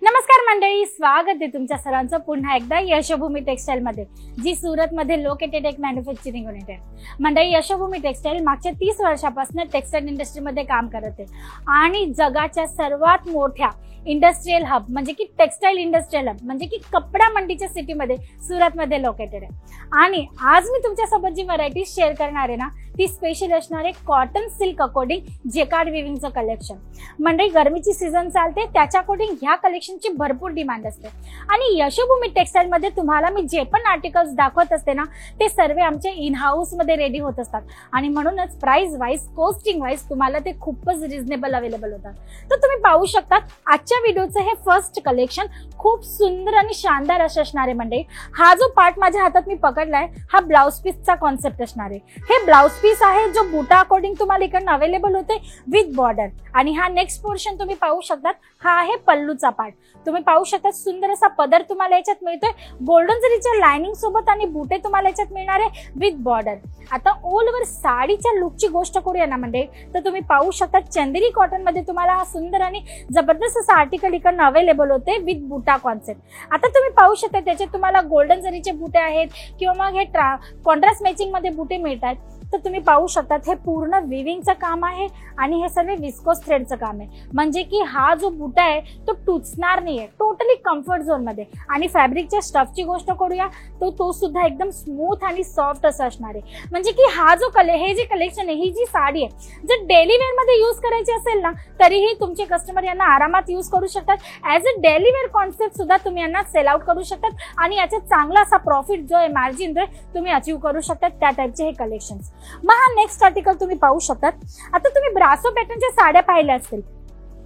नमस्कार मंडळी, स्वागत आहे तुमच्या सर्वांचं पुन्हा एकदा यशोभूमी टेक्सटाईल मध्ये, जी सुरत मध्ये लोकेटेड एक मॅन्युफॅक्चरिंग युनिट आहे। मंडळी, यशोभूमी टेक्सटाईल मागच्या 30 वर्षापासून टेक्सटाईल इंडस्ट्री मध्ये काम करत आहे आणि जगाच्या सर्वात मोठ्या इंडस्ट्रियल हब म्हणजे की टेक्सटाईल इंडस्ट्रियल हब म्हणजे की कपडा मंडीच्या सिटी मध्ये सुरत मध्ये लोकेटेड आहे। आणि आज मी तुमच्यासोबत जी व्हरायटी शेअर करणार आहे ना, ती स्पेशल असणार आहे कॉटन सिल्क अकॉर्डिंग जेकार्ड विविंगचं कलेक्शन। मंडळी, गरमीची सीझन चालते, त्याच्या अकॉर्डिंग ह्या कलेक्शनची भरपूर डिमांड असते आणि यशोभूमी टेक्सटाईल मध्ये तुम्हाला मी जे पण आर्टिकल्स दाखवत असते ना, ते सर्व आमचे इन हाऊस मध्ये रेडी होत असतात आणि म्हणूनच प्राइस वाईज, कॉस्टिंग वाईज तुम्हाला ते खूपच रिझनेबल अवेलेबल होतात। तर तुम्ही पाहू शकता आजच्या व्हिडिओचं हे फर्स्ट कलेक्शन खूप सुंदर आणि शानदार असणार आहे। मंडळी, हा जो पार्ट माझ्या हातात मी पकडलाय, हा ब्लाउज पीसचा कॉन्सेप्ट असणार आहे। हे ब्लाउज पीस आहे जो बुटा अकॉर्डिंग तुम्हाला इकडनं अवेलेबल होते विथ बॉर्डर। आणि हा नेक्स्ट पोर्शन तुम्ही पाहू शकता, हा आहे पल्लूचा पार्ट। तुम्ही पाहू शकता सुंदर असा पदर तुम्हाला याच्यात मिळतोय गोल्डन जरीच्या लाइनिंग सोबत आणि बुटे तुम्हाला याच्यात मिळणार आहे विथ बॉर्डर। आता ऑल ओव्हर साडीच्या लुकची गोष्ट करूया ना मंडळी, तर तुम्ही पाहू शकता चंदेरी कॉटन मध्ये तुम्हाला हा सुंदर आणि जबरदस्त असा आर्टिकल इकडनं अवेलेबल होते विथ बुटा कॉन्सेप्ट। आता तुम्ही पाहू शकता त्याच्यात तुम्हाला गोल्डन जरीचे बुटे आहेत किंवा मग हे कॉन्ट्रास्ट मॅचिंग मध्ये बुटे मिळतात। तर तुम्ही पाहू शकता हे पूर्ण विविंगचं काम आहे आणि हे सर्व विस्कोस थ्रेडचं काम आहे, म्हणजे की हा जो बुटा आहे तो टुचणार नाहीये, टोटली कम्फर्ट झोन मध्ये। आणि फॅब्रिकच्या स्टफची गोष्ट करूया तो सुद्धा एकदम स्मूथ आणि सॉफ्ट असं असणार आहे, म्हणजे की हा जो हे जे कलेक्शन आहे, ही जी साडी आहे जर डेली वेअर मध्ये यूज करायची असेल ना, तरीही तुमचे कस्टमर यांना आरामात यूज करू शकतात। As a daily wear concept सुद्धा तुम्ही यांना सेल आउट करू शकतात आणि याच्यात चांगला असा प्रॉफिट जो आहे, मार्जिन जो आहे तुम्ही अचीव करू शकतात, त्या टाइपचे हे कलेक्शन्स। मग हा नेक्स्ट आर्टिकल तुम्ही पाहू शकतात। आता तुम्ही ब्रासो पॅटर्नच्या साड्या पाहिल्या असतील,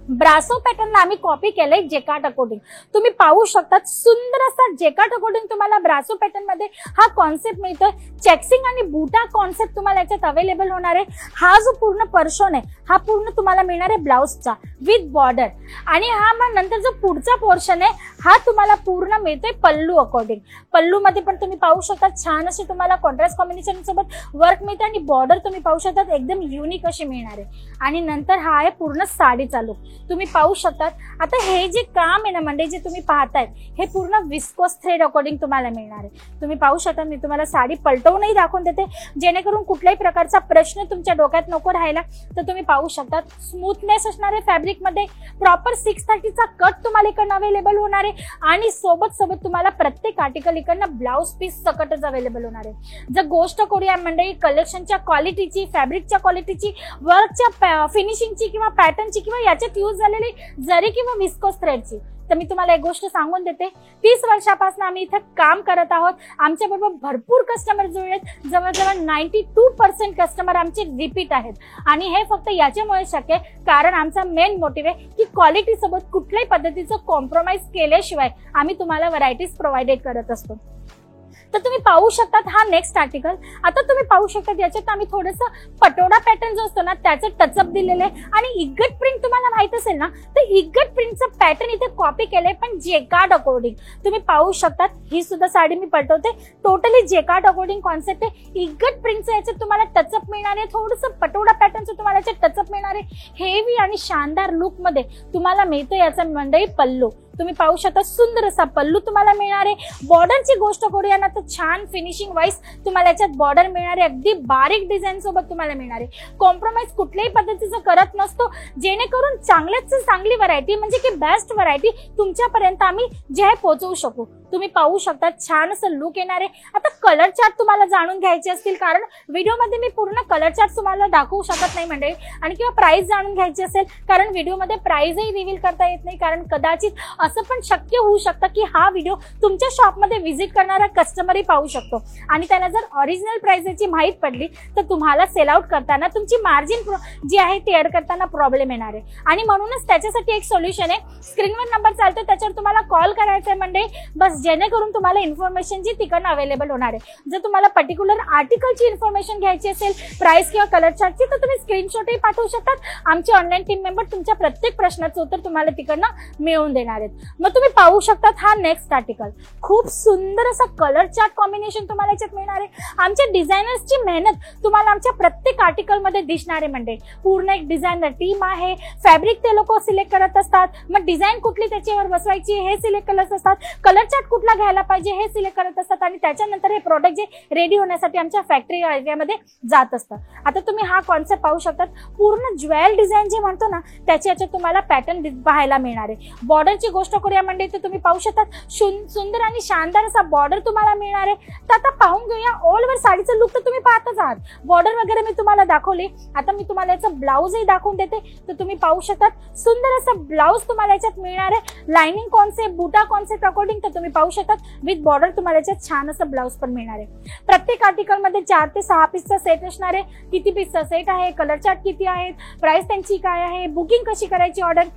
ब्रासो पॅटर्नला आम्ही कॉपी केलंय जेकार्ड अकॉर्डिंग। तुम्ही पाहू शकता सुंदर असा जेकार्ड अकॉर्डिंग तुम्हाला ब्रासो पॅटर्न मध्ये हा कॉन्सेप्ट मिळतोय। चेक्सिंग आणि बुटा कॉन्सेप्ट तुम्हाला याच्यात अवेलेबल होणार आहे। हा जो पूर्ण पर्शन आहे, हा पूर्ण तुम्हाला मिळणार आहे ब्लाउजचा विथ बॉर्डर। आणि हा मग नंतर जो पुढचा पोर्शन आहे, हा तुम्हाला पूर्ण मिळतोय पल्लू अकॉर्डिंग। पल्लू मध्ये पण तुम्ही पाहू शकता छान अशी तुम्हाला कॉन्ट्रास्ट कॉम्बिनेशन सोबत वर्क मिळते आणि बॉर्डर तुम्ही पाहू शकता एकदम युनिक अशी मिळणार आहे। आणि नंतर हा आहे पूर्ण साडीचा लुक, तुम्ही पाहू शकता। आता हे जे काम आहे ना मंडळी, जे तुम्ही पाहतायत, हे पूर्ण विस्कोस थ्रेड अकॉर्डिंग तुम्हाला मिळणार आहे। तुम्ही पाहू शकता, मी तुम्हाला साडी पलटवूनही दाखवून देते, जेणेकरून कुठल्याही प्रकारचा प्रश्न तुमच्या डोक्यात नको राहायला। तर तुम्ही पाहू शकता स्मूथनेस असणार आहे फॅब्रिक मध्ये, प्रॉपर 630चा कट तुम्हाला इकडनं अवेलेबल होणार आहे आणि सोबत तुम्हाला प्रत्येक आर्टिकल इकडनं ब्लाउज पीस सकटच अवेलेबल होणार आहे। जर गोष्ट करूया मंडळी कलेक्शनच्या क्वालिटीची, फॅब्रिकच्या क्वालिटीची, वर्कच्या फिनिशिंगची किंवा पॅटर्नची किंवा याच्यात यूज झालेली जरी किंवा विस्कोस थ्रेडची, तर मी तुम्हाला एक गोष्ट सांगून देते, 30 वर्षापासून आम्ही इथे काम करत आहोत। आमच्या बरोबर भरपूर कस्टमर जुळलेत, जवळजवळ 92% कस्टमर आमचे रिपीट आहेत आणि हे फक्त याच्यामुळे शक्य आहे कारण आमचा मेन मोटिव्ह आहे की क्वालिटी सोबत कुठल्याही पद्धतीचं कॉम्प्रोमाइज केल्याशिवाय आम्ही तुम्हाला व्हरायटीज प्रोव्हाइडेड करत असतो। तर तुम्ही पाहू शकता हा नेक्स्ट आर्टिकल। आता तुम्ही पाहू शकता याच्यात आम्ही थोडंसं पटोडा पॅटर्न जो असतो ना, त्याचं टचअप दिलेलं आहे आणि इगट प्रिंट तुम्हाला माहित असेल ना, तर इगट प्रिंटचं पॅटर्न इथे कॉपी केलंय पण जेकार्ड अकॉर्डिंग। तुम्ही पाहू शकता ही सुद्धा साडी मी पलटवते, टोटली जेकार्ड अकॉर्डिंग कॉन्सेप्ट आहे। इगट प्रिंटचं याच्यात तुम्हाला टचअप मिळणार आहे, थोडंसं पटोडा पॅटर्नचं तुम्हाला याच्यात टचअप मिळणार आहे। हेवी आणि शानदार लुक मध्ये तुम्हाला मिळतो याचा मंडळी पल्लू। तुम्ही पाहू शकता सुंदर असा पल्लू तुम्हाला मिळणार आहे। बॉर्डरची गोष्ट करूया ना, तर छान फिनिशिंग वाईज तुम्हाला याच्यात बॉर्डर मिळणार आहे, अगदी बारीक डिझाईन सोबत तुम्हाला मिळणार आहे। कॉम्प्रोमाइज कुठल्याही पद्धतीचं करत नसतो, जेणेकरून चांगल्याच चांगली व्हरायटी म्हणजे की बेस्ट व्हरायटी तुमच्यापर्यंत आम्ही जे आहे पोहोचवू शकू। तुम्ही पाहू शकता छान असं लुक येणार आहे। आता कलर चार्ट तुम्हाला जाणून घ्यायचे असतील, कारण व्हिडिओमध्ये मी पूर्ण कलर चार्ट तुम्हाला दाखवू शकत नाही मंडळी, आणि किंवा प्राइस जाणून घ्यायची असेल, कारण व्हिडिओमध्ये प्राइसही रिव्हील करता येत नाही, कारण कदाचित असं पण शक्य होऊ शकतं की हा व्हिडिओ तुमच्या शॉपमध्ये व्हिजिट करणारा कस्टमरही पाहू शकतो आणि त्याला जर ओरिजिनल प्राइसची माहित पडली तर तुम्हाला सेल आउट करताना तुमची मार्जिन जी आहे ती ऍड करताना प्रॉब्लेम येणार आहे। आणि म्हणूनच त्याच्यासाठी एक सोल्युशन आहे, स्क्रीनवर नंबर चालतो त्याच्यावर तुम्हाला कॉल करायचा आहे मंडळी, बस जेणेकरून तुम्हाला इन्फॉर्मेशन जी तिकडनं अवेलेबल होणार आहे. जर तुम्हाला पर्टिक्युलर आर्टिकलची इन्फॉर्मेशन घ्यायची असेल, प्राइस किंवा कलर चार्टची, तर तुम्ही स्क्रीनशॉटही पाठवू शकतात. आमचे ऑनलाईन टीम मेंबर तुमच्या प्रत्येक प्रश्नाचं उत्तर तुम्हाला तिकडनं मिळवून देणार आहेत. मग तुम्ही पाहू शकतात हा नेक्स्ट आर्टिकल. खूप सुंदर असा कलर चार्ट कॉम्बिनेशन तुम्हाला याच्यात मिळणार आहे. आमच्या डिझायनर्सची मेहनत तुम्हाला आमच्या प्रत्येक आर्टिकल मध्ये दिसणार आहे. म्हणजे पूर्ण एक डिझायनर टीम आहे. फॅब्रिक ते लोक सिलेक्ट करत असतात, मग डिझाईन कुठली त्याच्यावर बसवायची हे सिलेक्ट करत असतात, कलर चार्ट कुठला घ्यायला पाहिजे हे सिलेक्ट करत असतात, आणि त्याच्यानंतर हे प्रोडक्ट जे रेडी होण्यासाठी आमच्या फॅक्टरी एरियामध्ये जात असतं. आता तुम्ही हा कॉन्सेप्ट पाहू शकतात. पूर्ण ज्वेल डिझाईन जे म्हणतो ना त्याच्या याच्यात तुम्हाला पॅटर्न पाहायला मिळणार आहे. बॉर्डरची गोष्ट करूया म्हणजे तर तुम्ही पाहू शकतात सुंदर आणि शानदार असा बॉर्डर तुम्हाला मिळणार आहे. तर आता पाहून घेऊया ऑल ओव्हर साडीचं लुक. तर तुम्ही पाहतच आहात, बॉर्डर वगैरे मी तुम्हाला दाखवली. आता मी तुम्हाला याचं ब्लाऊजही दाखवून देते. तर तुम्ही पाहू शकतात सुंदर असं ब्लाऊज तुम्हाला याच्यात मिळणार आहे. लाइनिंग कॉन्सेप्ट, बुटा कॉन्सेप्ट अकॉर्डिंग तर तुम्ही पाहू शकतात विथ बॉर्डर तुम्हाला याच्यात छान असं ब्लाऊज पण मिळणार आहे. प्रत्येक आर्टिकल मध्ये 4 ते 6 पीसचा सेट असणार आहे. किती पीसचा सेट आहे, कलर चार्ट किती आहेत, प्राइस त्यांची काय आहे, बुकिंग कशी करायची, ऑर्डर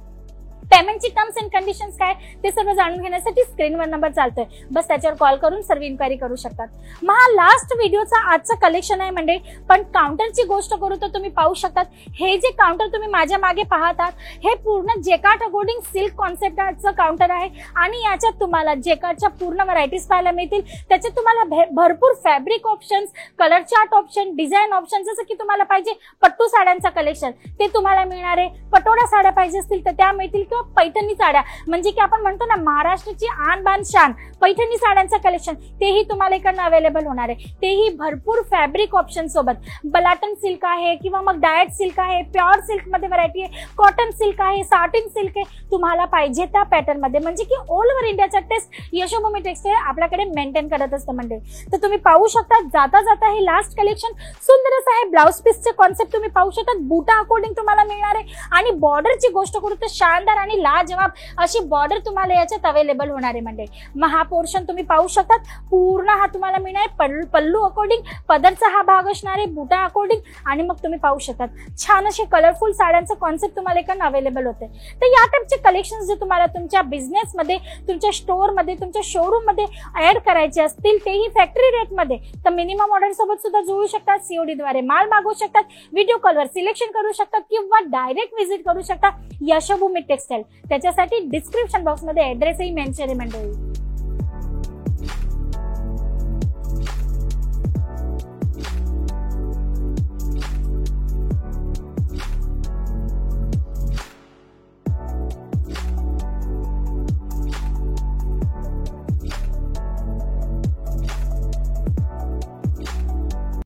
पेमेंटची टर्म्स अँड कंडिशन्स काय ते सर्व जाणून घेण्यासाठी स्क्रीनवर नंबर चालतोय, बस त्याच्यावर कॉल करून सर्व इन्क्वायरी करू शकतात. मग हा लास्ट व्हिडिओचा आजचा कलेक्शन आहे म्हणजे. पण काउंटरची गोष्ट करू तर तुम्ही पाहू शकतात हे जे काउंटर तुम्ही माझ्या मागे पाहतात हे पूर्ण जेकार्ड अकॉर्डिंग सिल्क कॉन्सेप्टचं काउंटर आहे. आणि याच्यात तुम्हाला जेकार्डच्या पूर्ण व्हरायटीज पाहायला मिळतील. त्याच्यात तुम्हाला भरपूर fabric options, colour chart option, design option, जसं की तुम्हाला पाहिजे पट्टू साड्यांचं कलेक्शन ते तुम्हाला मिळणार आहे. पटोळा साड्या पाहिजे असतील तर त्या मिळतील, किंवा पैठणी साड्या म्हणजे की आपण म्हणतो ना महाराष्ट्राची आन बान शान पैठणी साड्यांचं कलेक्शन तेही तुम्हाला इकडनं अवेलेबल होणार आहे. तेही भरपूर फॅब्रिक ऑप्शन सोबत. बलाटन सिल्क आहे किंवा मग डायट सिल्क आहे, प्युअर सिल्क मध्ये व्हरायटी आहे, कॉटन सिल्क आहे, साटिन सिल्क आहे. तुम्हाला पाहिजे त्या पॅटर्न मध्ये म्हणजे की ऑल ओव्हर इंडियाचा टेस्ट यशोभूमी टेक्सटाईल आपल्याकडे मेंटेन करत असतं म्हणजे. तर तुम्ही पाहू शकता जाता जाता हे लास्ट कलेक्शन सुंदर असं आहे. ब्लाउज पीसचे कॉन्सेप्ट तुम्ही पाहू शकता, बुटा अकॉर्डिंग तुम्हाला मिळणार आहे. आणि बॉर्डरची गोष्ट करू तर शानदार आणि लाजवाब अशी बॉर्डर तुम्हाला याच्यात अवेलेबल होणार आहे म्हणजे. मग हा पोर्शन तुम्ही पाहू शकतात पूर्ण हा तुम्हाला मिळणार आहे. पल्लू अकॉर्डिंग पदरचा हा भाग असणार आहे, बुटा अकॉर्डिंग. आणि मग तुम्ही पाहू शकतात छान असे कलरफुल साड्यांचं कॉन्सेप्ट तुम्हाला इकडनं अवेलेबल होते. तर या टाइपचे कलेक्शन जे तुम्हाला तुमच्या बिझनेस मध्ये, तुमच्या स्टोर मध्ये, तुमच्या शोरूम मध्ये ऍड करायचे असतील तेही फॅक्टरी रेट मध्ये, तर मिनिमम ऑर्डर सोबत सुद्धा जोडू शकतात. सीओडी द्वारे माल मागवू शकतात, व्हिडिओ कॉलवर सिलेक्शन करू शकतात, किंवा डायरेक्ट व्हिजिट करू शकता यशोभूमी टेक्सटाईल. त्याच्यासाठी डिस्क्रिप्शन बॉक्स मध्ये ऍड्रेसही मेन्शन आहे मंडळी.